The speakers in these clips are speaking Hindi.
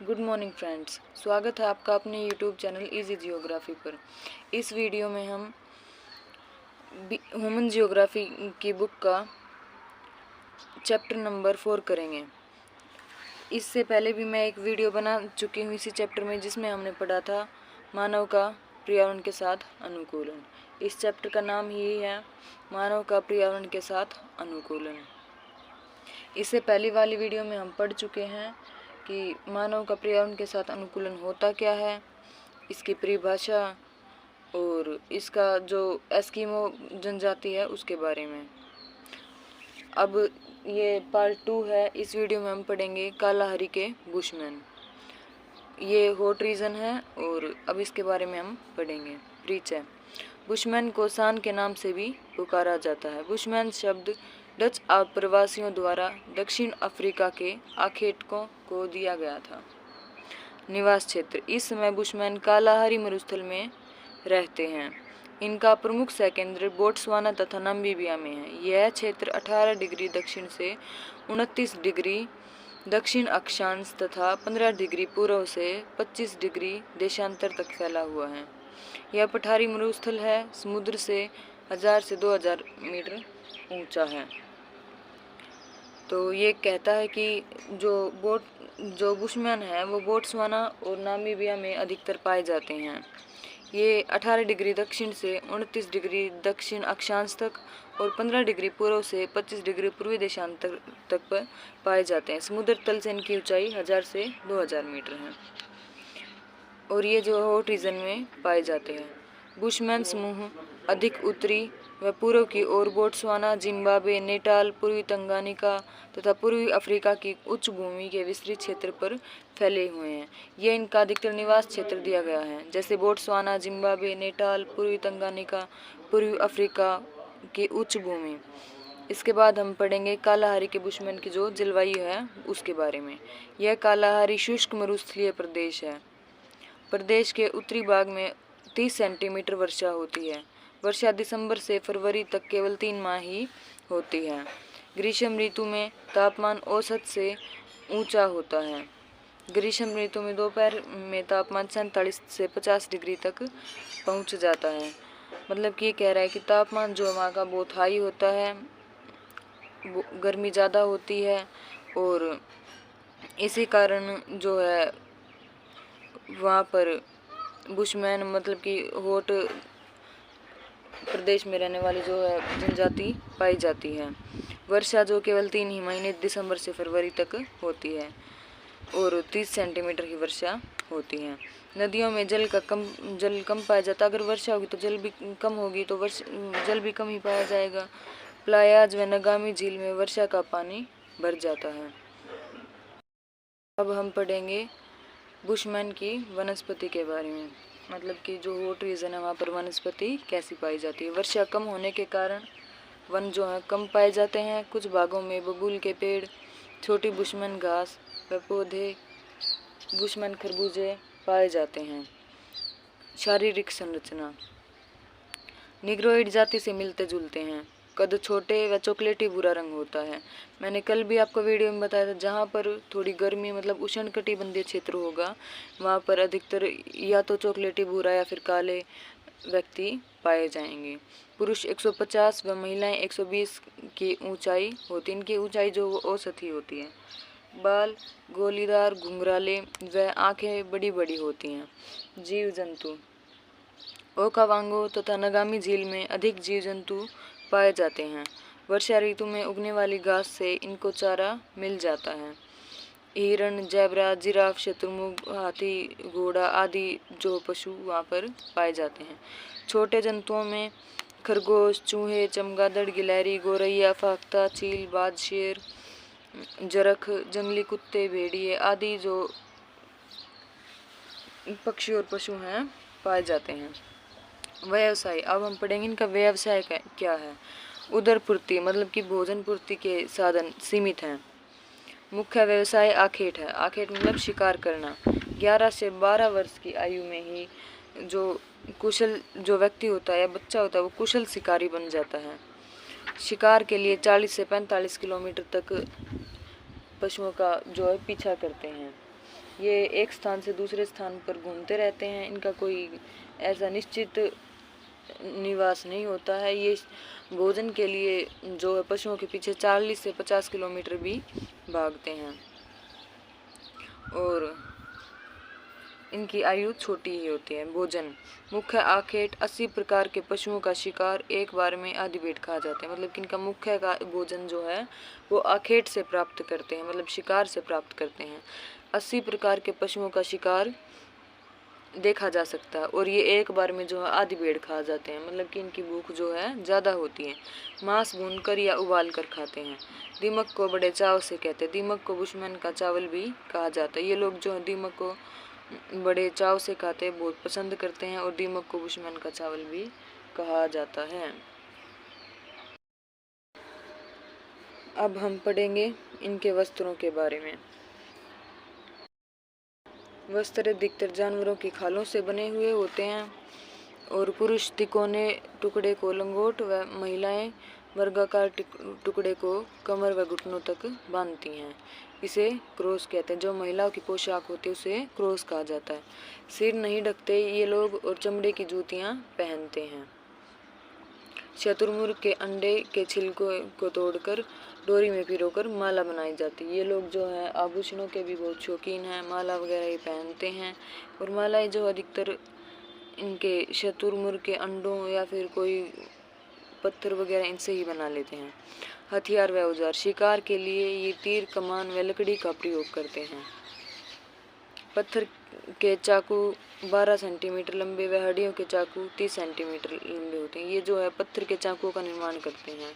गुड मॉर्निंग फ्रेंड्स, स्वागत है आपका अपने यूट्यूब चैनल इजी जियोग्राफी पर। इस वीडियो में हम ह्यूमन जियोग्राफी की बुक का चैप्टर नंबर 4 करेंगे। इससे पहले भी मैं एक वीडियो बना चुकी हूँ इसी चैप्टर में, जिसमें हमने पढ़ा था मानव का पर्यावरण के साथ अनुकूलन। इस चैप्टर का नाम ही है मानव का पर्यावरण के साथ अनुकूलन। इससे पहली वाली वीडियो में हम पढ़ चुके हैं कि मानव का पर्यावरण के साथ अनुकूलन होता क्या है, इसकी परिभाषा और इसका जो एस्किमो जनजाति है उसके बारे में। अब ये पार्ट 2 है। इस वीडियो में हम पढ़ेंगे कालाहारी के बुशमैन। ये हॉट रीजन है और अब इसके बारे में हम पढ़ेंगे। परिचय। बुशमैन को सान के नाम से भी पुकारा जाता है। बुशमैन शब्द डच प्रवासियों द्वारा दक्षिण अफ्रीका के आखेटकों को दिया गया था। निवास क्षेत्र। इस समय बुशमैन कालाहारी मरुस्थल में रहते हैं। इनका प्रमुख सहकेंद्र बोट्सवाना तथा नामीबिया में है। यह क्षेत्र 18 डिग्री दक्षिण से 29 डिग्री दक्षिण अक्षांश तथा 15 डिग्री पूर्व से 25 डिग्री देशांतर तक फैला हुआ है। यह पठारी मरुस्थल है। समुद्र से 1000 से 2000 मीटर ऊंचा है। तो ये कहता है कि जो बुशमैन है वो बोट्सवाना और नामीबिया में अधिकतर पाए जाते हैं। ये 18 डिग्री दक्षिण से 29 डिग्री दक्षिण अक्षांश तक और 15 डिग्री पूर्व से 25 डिग्री पूर्वी देशांतर तक पर पाए जाते हैं। समुद्र तल से इनकी ऊंचाई 1000 से 2000 मीटर है और ये जो हॉट रीजन में पाए जाते हैं। बुशमैन समूह अधिक उत्तरी व पूर्व की ओर बोट्सवाना, जिम्बाब्वे, नेपाल, पूर्वी तंगानिका तथा पूर्वी अफ्रीका की उच्च भूमि के विस्तृत क्षेत्र पर फैले हुए हैं। यह इनका अधिकतर निवास क्षेत्र दिया गया है, जैसे बोट्सवाना, जिम्बाब्वे, नेपाल, पूर्वी तंगानिका, पूर्वी अफ्रीका की उच्च भूमि। इसके बाद हम पढ़ेंगे कालाहारी के बुशमैन की जो जलवायु है उसके बारे में। यह कालाहारी शुष्क मरुस्थलीय प्रदेश है। प्रदेश के उत्तरी भाग में 30 सेंटीमीटर वर्षा होती है। वर्षा दिसंबर से फरवरी तक केवल 3 माह ही होती है। ग्रीष्म ऋतु में तापमान औसत से ऊंचा होता है। ग्रीष्म ऋतु में दोपहर में तापमान 47 से 50 डिग्री तक पहुंच जाता है। मतलब कि ये कह रहा है कि तापमान जो वहाँ का बहुत हाई होता है, गर्मी ज़्यादा होती है और इसी कारण जो है वहाँ पर बुशमैन मतलब कि हॉट प्रदेश में रहने वाली जो है जनजाति पाई जाती है। वर्षा जो केवल 3 ही महीने दिसंबर से फरवरी तक होती है और 30 सेंटीमीटर की वर्षा होती है। नदियों में जल कम पाया जाता है। अगर वर्षा होगी तो जल भी कम होगी, तो जल भी कम ही पाया जाएगा। प्लायाज व नगामी झील में वर्षा का पानी भर जाता है। अब हम पढ़ेंगे बुशमैन की वनस्पति के बारे में। मतलब कि जो हॉट रीजन है वहाँ पर वनस्पति कैसी पाई जाती है। वर्षा कम होने के कारण वन जो है कम पाए जाते हैं। कुछ भागों में बबूल के पेड़, छोटी बुशमैन घास व पौधे, बुशमैन खरबूजे पाए जाते हैं। शारीरिक संरचना। निग्रोइड जाति से मिलते जुलते हैं। कद छोटे व चॉकलेटी भूरा रंग होता है। मैंने कल भी आपको वीडियो में बताया था, जहाँ पर थोड़ी गर्मी मतलब उष्णकटिबंधीय क्षेत्र होगा वहाँ पर अधिकतर या तो चॉकलेटी भूरा या फिर काले व्यक्ति पाए जाएंगे। पुरुष 150 व महिलाएं 120 की ऊंचाई होती है। इनकी ऊंचाई जो औसत ही होती है। बाल गोलीदार घुंघराले व आंखें बड़ी बड़ी होती हैं। जीव जंतु। ओकावांगो तथा नगामी झील में अधिक जीव जंतु पाए जाते हैं। वर्षा ऋतु में उगने वाली घास से इनको चारा मिल जाता है। हिरण, जैबरा, जिराफ, शतुरमुर्ग, हाथी, घोड़ा आदि जो पशु वहाँ पर पाए जाते हैं। छोटे जंतुओं में खरगोश, चूहे, चमगादड़, गिलहरी, गौरैया, फाख्ता, चील, बाज, शेर, जरख, जंगली कुत्ते, भेड़िए आदि जो पक्षी और पशु हैं पाए जाते हैं। व्यवसाय। अब हम पढ़ेंगे इनका व्यवसाय क्या है। उदरपूर्ति मतलब कि भोजन पूर्ति के साधन सीमित हैं। मुख्य व्यवसाय आखेट है। आखेट मतलब शिकार करना। 11 से 12 वर्ष की आयु में ही जो कुशल जो व्यक्ति होता है या बच्चा होता है वो कुशल शिकारी बन जाता है। शिकार के लिए 40 से 45 किलोमीटर तक पशुओं का जो है पीछा करते हैं। ये एक स्थान से दूसरे स्थान पर घूमते रहते हैं। इनका कोई ऐसा निश्चित निवास नहीं होता है। ये भोजन के लिए जो है पशुओं के पीछे 40 से 50 किलोमीटर भी भागते हैं और इनकी आयु छोटी ही होती है। भोजन मुख्य आखेट 80 प्रकार के पशुओं का शिकार एक बार में आधी पेट खा जाते हैं। मतलब कि इनका मुख्य का भोजन जो है वो आखेट से प्राप्त करते हैं, मतलब शिकार से प्राप्त करते हैं। 80 प्रकार के पशुओं का शिकार देखा जा सकता है और ये एक बार में जो है आधी पेट खा जाते हैं। मतलब कि इनकी भूख जो है ज़्यादा होती है। मांस भूनकर या उबाल कर खाते हैं। दीमक को बड़े चाव से कहते हैं। दीमक को बुशमैन का चावल भी कहा जाता है। ये लोग जो है दीमक को बड़े चाव से खाते हैं, बहुत पसंद करते हैं और दीमक को बुशमैन का चावल भी कहा जाता है। अब हम पढ़ेंगे इनके वस्त्रों के बारे में। वस्त्र अधिकतर जानवरों की खालों से बने हुए होते हैं और पुरुष तिकोने टुकड़े को लंगोट व महिलाएं वर्गाकार टुकड़े को कमर व घुटनों तक बांधती हैं। इसे क्रोस कहते हैं। जो महिलाओं की पोशाक होती है उसे क्रोस कहा जाता है। सिर नहीं ढकते ये लोग और चमड़े की जूतियां पहनते हैं। शतुरमुर्ग के अंडे के छिलकों को तोड़कर डोरी में पिरोकर माला बनाई जाती है। ये लोग जो है आभूषणों के भी बहुत शौकीन हैं। माला वगैरह ये पहनते हैं और मालाएं जो अधिकतर इनके शतुरमुर्ग के अंडों या फिर कोई पत्थर वगैरह इनसे ही बना लेते हैं। हथियार व औजार शिकार के लिए ये तीर, कमान व लकड़ी का प्रयोग करते हैं। पत्थर के चाकू 12 सेंटीमीटर लंबे व हड्डियों के चाकू 30 सेंटीमीटर लंबे होते हैं। ये जो है पत्थर के चाकुओं का निर्माण करते हैं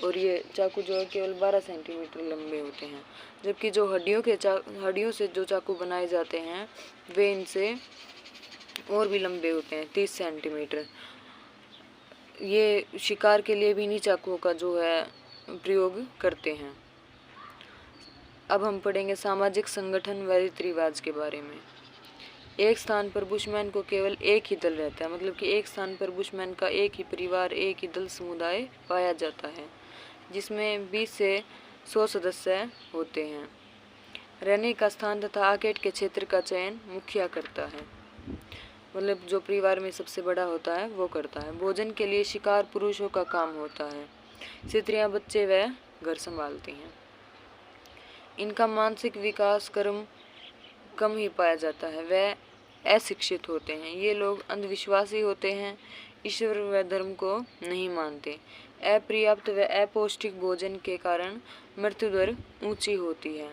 और ये चाकू जो है केवल 12 सेंटीमीटर लंबे होते हैं। जबकि जो हड्डियों से जो चाकू बनाए जाते हैं वे इनसे और भी लंबे होते हैं, 30 सेंटीमीटर। ये शिकार के लिए भी इन्हीं चाकुओं का जो है प्रयोग करते हैं। अब हम पढ़ेंगे सामाजिक संगठन व रीति रिवाज के बारे में। एक स्थान पर बुशमैन को केवल एक ही दल रहता है। मतलब कि एक स्थान पर बुशमैन का एक ही परिवार, एक ही दल समुदाय पाया जाता है जिसमें 20 से 100 सदस्य होते हैं। रहने का स्थान तथा आकेट के क्षेत्र का चयन मुखिया करता है। मतलब जो परिवार में सबसे बड़ा होता है वो करता है। भोजन के लिए शिकार पुरुषों का काम होता है। स्त्रियां बच्चे व घर संभालती हैं। इनका मानसिक विकास कम ही पाया जाता है। वह अशिक्षित होते हैं। ये लोग अंधविश्वासी होते हैं, ईश्वर व धर्म को नहीं मानते। अपर्याप्त व अपौष्टिक भोजन के कारण मृत्यु दर ऊंची होती है।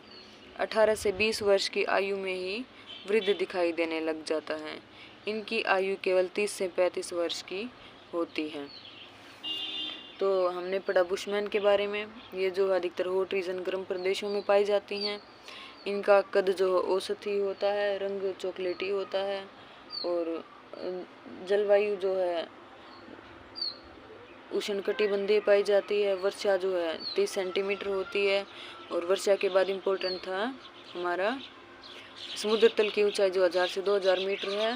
18 से 20 वर्ष की आयु में ही वृद्ध दिखाई देने लग जाता है। इनकी आयु केवल 30 से 35 वर्ष की होती है। तो हमने पढ़ा बुशमैन के बारे में। ये जो अधिकतर हॉट रीजन गर्म प्रदेशों में पाई जाती हैं। इनका कद जो औसत ही होता है, रंग चॉकलेटी होता है और जलवायु जो है उष्णकटिबंधीय पाई जाती है। वर्षा जो है 30 सेंटीमीटर होती है और वर्षा के बाद इम्पोर्टेंट था हमारा समुद्र तल की ऊंचाई जो 1000 से 2000 मीटर है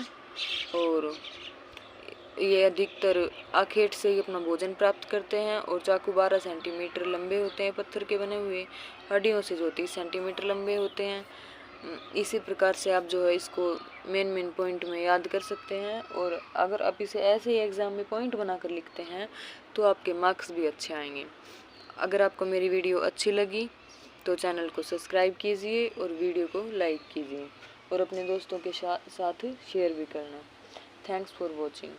और ये अधिकतर आखेट से ही अपना भोजन प्राप्त करते हैं और चाकू 12 सेंटीमीटर लंबे होते हैं पत्थर के बने हुए। हड्डियों से जो 30 सेंटीमीटर लंबे होते हैं। इसी प्रकार से आप जो है इसको मेन पॉइंट में याद कर सकते हैं और अगर आप इसे ऐसे ही एग्ज़ाम में पॉइंट बनाकर लिखते हैं तो आपके मार्क्स भी अच्छे आएंगे। अगर आपको मेरी वीडियो अच्छी लगी तो चैनल को सब्सक्राइब कीजिए और वीडियो को लाइक कीजिए और अपने दोस्तों के साथ शेयर भी करना। Thanks for watching.